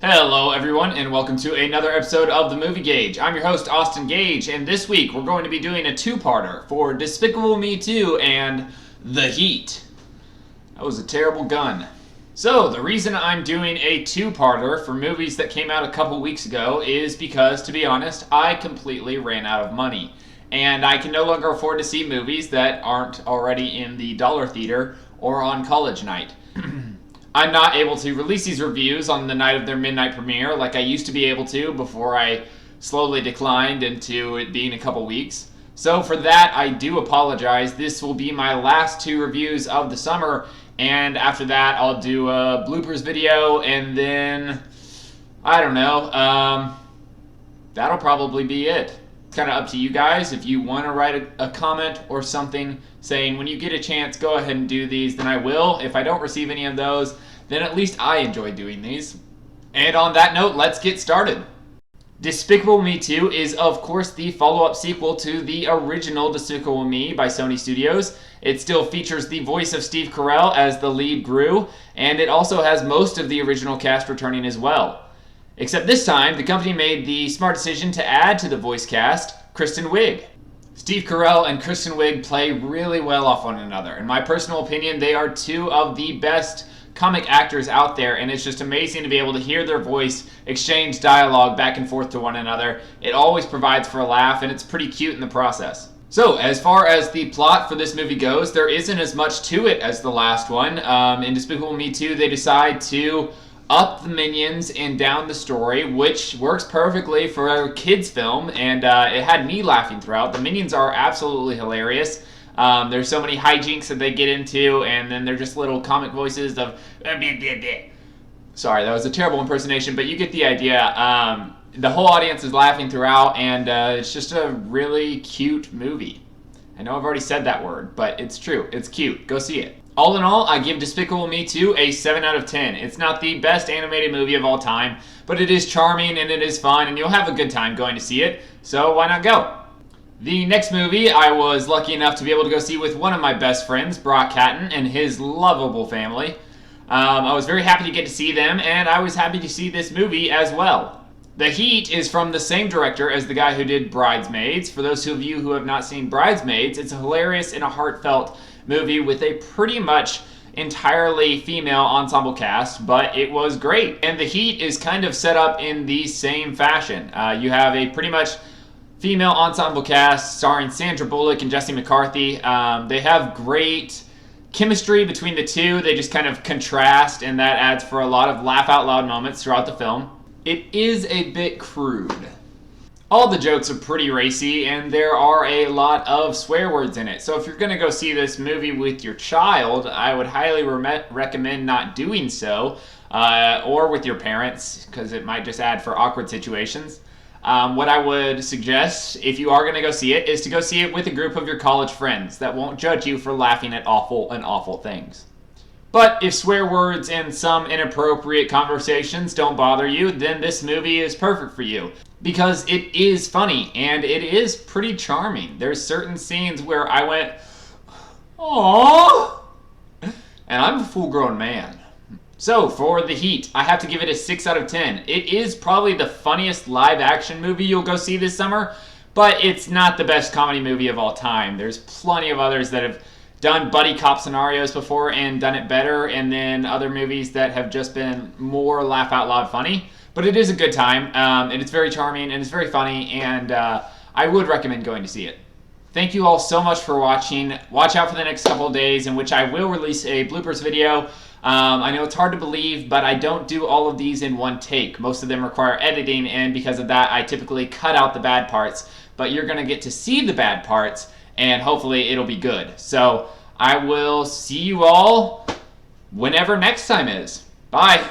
Hello everyone and welcome to another episode of the Movie Gage. I'm your host Austin Gage, and this week we're going to be doing a two-parter for Despicable Me 2 and The Heat. That was a terrible gun. So the reason I'm doing a two-parter for movies that came out a couple weeks ago is because, to be honest, I completely ran out of money. And I can no longer afford to see movies that aren't already in the dollar theater or on college night. I'm not able to release these reviews on the night of their midnight premiere like I used to be able to before I slowly declined into it being a couple weeks. So for that, I do apologize. This will be my last two reviews of the summer, and after that, I'll do a bloopers video, and then, I don't know, that'll probably be it. It's kind of up to you guys. If you want to write a comment or something saying, when you get a chance, go ahead and do these, then I will. If I don't receive any of those, then at least I enjoy doing these. And on that note, let's get started. Despicable Me 2 is, of course, the follow-up sequel to the original Despicable Me by Sony Studios. It still features the voice of Steve Carell as the lead Gru, and it also has most of the original cast returning as well. Except this time, the company made the smart decision to add to the voice cast Kristen Wiig. Steve Carell and Kristen Wiig play really well off one another. In my personal opinion, they are two of the best comic actors out there, and it's just amazing to be able to hear their voice exchange dialogue back and forth to one another. It always provides for a laugh, and it's pretty cute in the process. So, as far as the plot for this movie goes, there isn't as much to it as the last one. In Despicable Me 2, they decide to up the Minions and down the story, which works perfectly for a kids film, and it had me laughing throughout. The Minions are absolutely hilarious. There's so many hijinks that they get into, and then they're just little comic voices of sorry, that was a terrible impersonation, but you get the idea. The whole audience is laughing throughout, and it's just a really cute movie. I know I've already said that word, but it's true. It's cute. Go see it. All in all, I give Despicable Me 2 a 7 out of 10. It's not the best animated movie of all time, but it is charming and it is fun, and you'll have a good time going to see it, so why not go? The next movie I was lucky enough to be able to go see with one of my best friends, Brock Hatton, and his lovable family. I was very happy to get to see them, and I was happy to see this movie as well. The Heat is from the same director as the guy who did Bridesmaids. For those of you who have not seen Bridesmaids, it's a hilarious and a heartfelt movie with a pretty much entirely female ensemble cast, but it was great. And The Heat is kind of set up in the same fashion. You have a pretty much female ensemble cast starring Sandra Bullock and Jesse McCarthy. They have great chemistry between the two. They just kind of contrast, and that adds for a lot of laugh out loud moments throughout the film. It is a bit crude. All the jokes are pretty racy, and there are a lot of swear words in it. So if you're going to go see this movie with your child, I would highly recommend not doing so, or with your parents, because it might just add for awkward situations. What I would suggest, if you are going to go see it, is to go see it with a group of your college friends that won't judge you for laughing at awful things. But if swear words and some inappropriate conversations don't bother you, then this movie is perfect for you. Because it is funny, and it is pretty charming. There's certain scenes where I went, aww, and I'm a full-grown man. So, for The Heat, I have to give it a 6 out of 10. It is probably the funniest live-action movie you'll go see this summer, but it's not the best comedy movie of all time. There's plenty of others that have done buddy cop scenarios before and done it better, and then other movies that have just been more laugh-out-loud funny. But it is a good time, and it's very charming, and it's very funny, and I would recommend going to see it. Thank you all so much for watching. Watch out for the next couple of days in which I will release a bloopers video. I know it's hard to believe, but I don't do all of these in one take. Most of them require editing, and because of that, I typically cut out the bad parts. But you're going to get to see the bad parts, and hopefully it'll be good. So I will see you all whenever next time is. Bye!